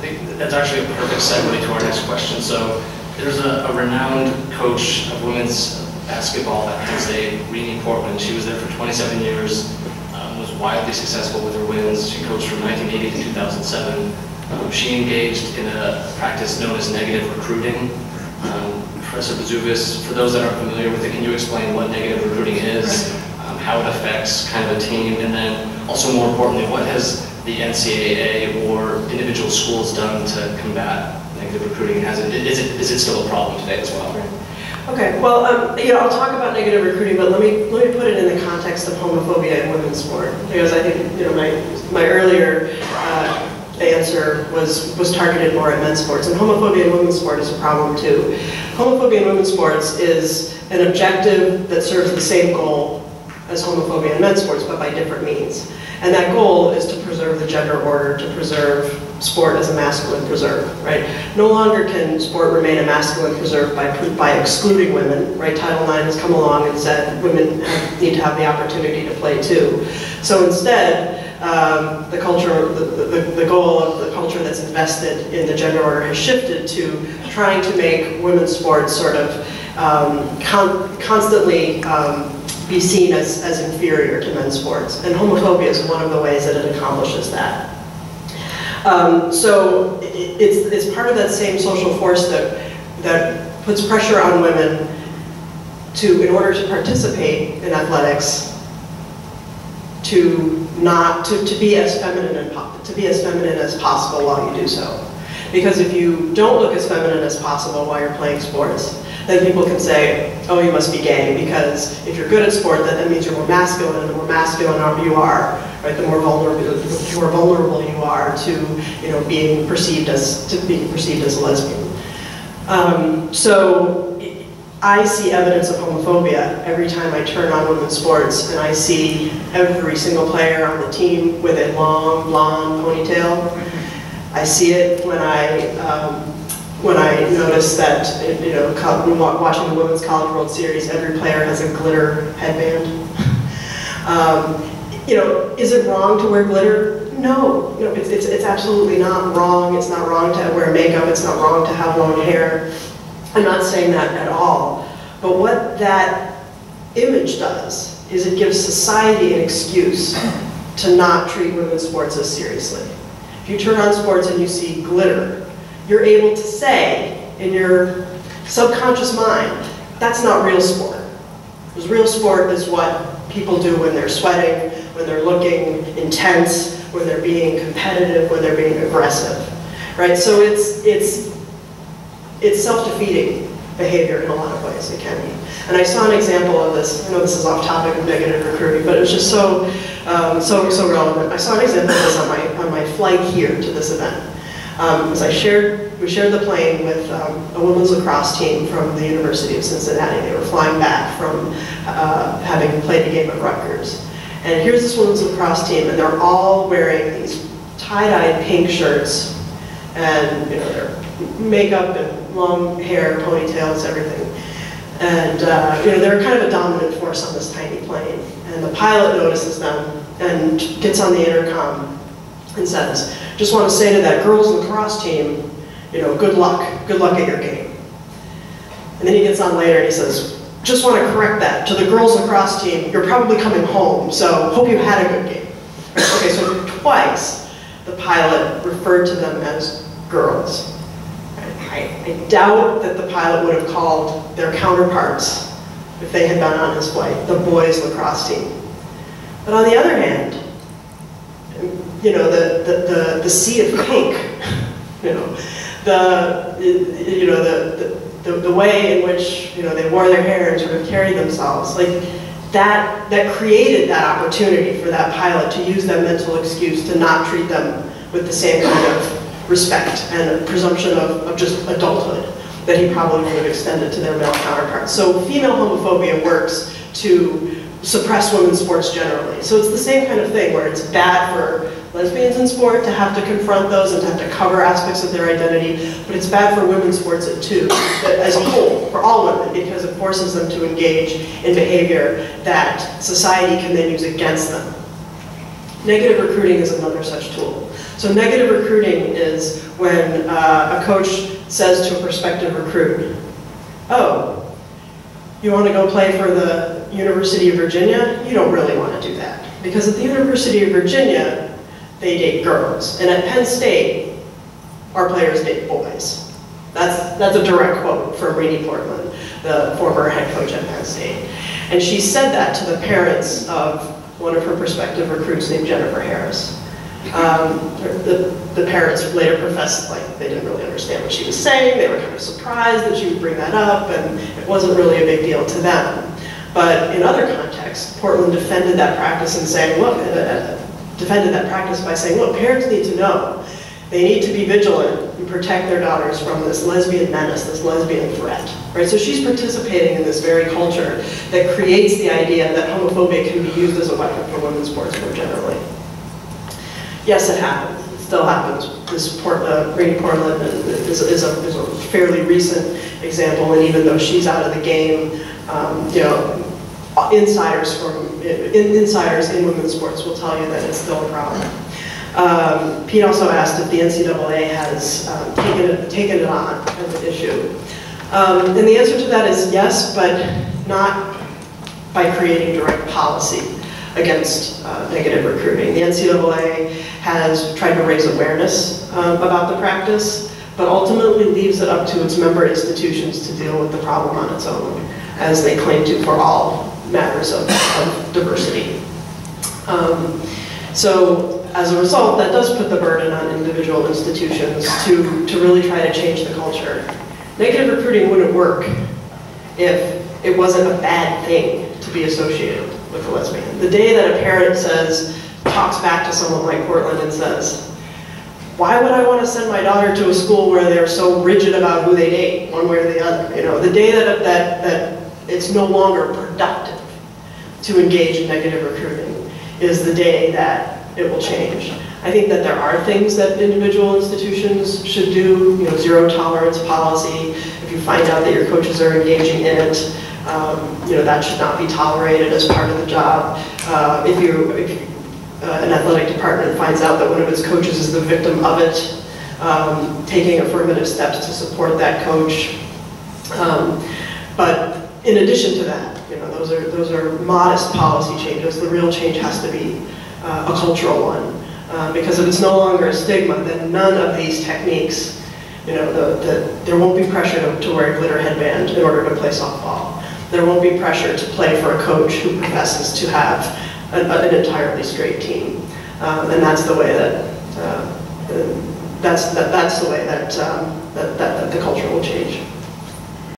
think that's actually a perfect segue to our next question. So there's a renowned coach of women's basketball at Penn State, Renee Portman. She was there for 27 years, was widely successful with her wins. She coached from 1980 to 2007. She engaged in a practice known as negative recruiting. Professor Buzuvis, for those that aren't familiar with it, can you explain what negative recruiting is, how it affects kind of a team, and then also more importantly, what has the NCAA or individual schools done to combat negative recruiting? Is it still a problem today as well? Okay, well, I'll talk about negative recruiting, but let me put it in the context of homophobia in women's sport, because I think my earlier answer was targeted more at men's sports, and homophobia in women's sport is a problem too. Homophobia in women's sports is an objective that serves the same goal as homophobia in men's sports, but by different means. And that goal is to preserve the gender order, to preserve sport as a masculine preserve, right? No longer can sport remain a masculine preserve by excluding women, right? Title IX has come along and said women need to have the opportunity to play too. So instead, the goal of the culture that's invested in the gender order has shifted to trying to make women's sports sort of constantly be seen as inferior to men's sports. And homophobia is one of the ways that it accomplishes that. So it's part of that same social force that puts pressure on women in order to participate in athletics, to be as feminine as possible while you do so. Because if you don't look as feminine as possible while you're playing sports, then people can say, oh, you must be gay, because if you're good at sport, that means you're more masculine, and the more masculine you are, right, the more vulnerable you are to being perceived as a lesbian. So I see evidence of homophobia every time I turn on women's sports, and I see every single player on the team with a long, blonde ponytail. I see it when I notice that, watching the Women's College World Series, every player has a glitter headband. Is it wrong to wear glitter? No, it's absolutely not wrong. It's not wrong to wear makeup. It's not wrong to have long hair. I'm not saying that at all. But what that image does is it gives society an excuse to not treat women's sports as seriously. If you turn on sports and you see glitter, you're able to say in your subconscious mind, that's not real sport. Because real sport is what people do when they're sweating, when they're looking intense, when they're being competitive, when they're being aggressive, right? So it's self-defeating behavior in a lot of ways, it can be. And I saw an example of this. I know this is off topic of negative recruiting, but it was just so relevant. I saw an example of this on my flight here to this event. As we shared the plane with a women's lacrosse team from the University of Cincinnati. They were flying back from having played a game at Rutgers. And here's this women's lacrosse team, and they're all wearing these tie-dyed pink shirts, and their makeup and long hair, ponytails, everything. And they're kind of a dominant force on this tiny plane. And the pilot notices them and gets on the intercom and says, just want to say to that girls lacrosse team, good luck at your game. And then he gets on later and he says, just want to correct that. To the girls lacrosse team, you're probably coming home, so hope you had a good game. Okay, so twice the pilot referred to them as girls. I doubt that the pilot would have called their counterparts, if they had been on his flight, the boys lacrosse team. But on the other hand, the sea of pink, the way in which they wore their hair and sort of carried themselves, like that created that opportunity for that pilot to use that mental excuse to not treat them with the same kind of respect and a presumption of just adulthood that he probably would have extended to their male counterparts. So female homophobia works to suppress women's sports generally. So it's the same kind of thing where it's bad for lesbians in sport to have to confront those and to have to cover aspects of their identity, but it's bad for women's sports too, as a whole, for all women, because it forces them to engage in behavior that society can then use against them. Negative recruiting is another such tool. So negative recruiting is when a coach says to a prospective recruit, oh, you want to go play for the University of Virginia? You don't really want to do that. Because at the University of Virginia, they date girls. And at Penn State, our players date boys. That's a direct quote from Rainey Portland, the former head coach at Penn State. And she said that to the parents of one of her prospective recruits named Jennifer Harris. The parents later professed like they didn't really understand what she was saying. They were kind of surprised that she would bring that up, and it wasn't really a big deal to them. But in other contexts, Portland defended that practice and saying, look, defended that practice by saying, look, parents need to know. They need to be vigilant and protect their daughters from this lesbian menace, this lesbian threat. Right? So she's participating in this very culture that creates the idea that homophobia can be used as a weapon for women's sports more generally. Yes, it happens. It still happens. This Rainey Portland is a fairly recent example, and even though she's out of the game, you know, insiders in women's sports will tell you that it's still a problem. Pete also asked if the NCAA has taken it on as an issue. And the answer to that is yes, but not by creating direct policy against negative recruiting. The NCAA has tried to raise awareness about the practice, but ultimately leaves it up to its member institutions to deal with the problem on its own, as they claim to for all matters of diversity. So as a result, that does put the burden on individual institutions to really try to change the culture. Negative recruiting wouldn't work if it wasn't a bad thing to be associated with a lesbian. The day that a parent talks back to someone like Portland and says, why would I want to send my daughter to a school where they're so rigid about who they date, one way or the other? You know, the day that it's no longer productive to engage in negative recruiting is the day that it will change. I think that there are things that individual institutions should do, you know, zero tolerance policy. If you find out that your coaches are engaging in it, you know, that should not be tolerated as part of the job. If an athletic department finds out that one of its coaches is the victim of it, taking affirmative steps to support that coach. But in addition to that, you know, those are modest policy changes. The real change has to be a cultural one, because if it's no longer a stigma, then none of these techniques, you know, there won't be pressure to wear a glitter headband in order to play softball. There won't be pressure to play for a coach who professes to have an entirely straight team, and that's the way that the culture will change.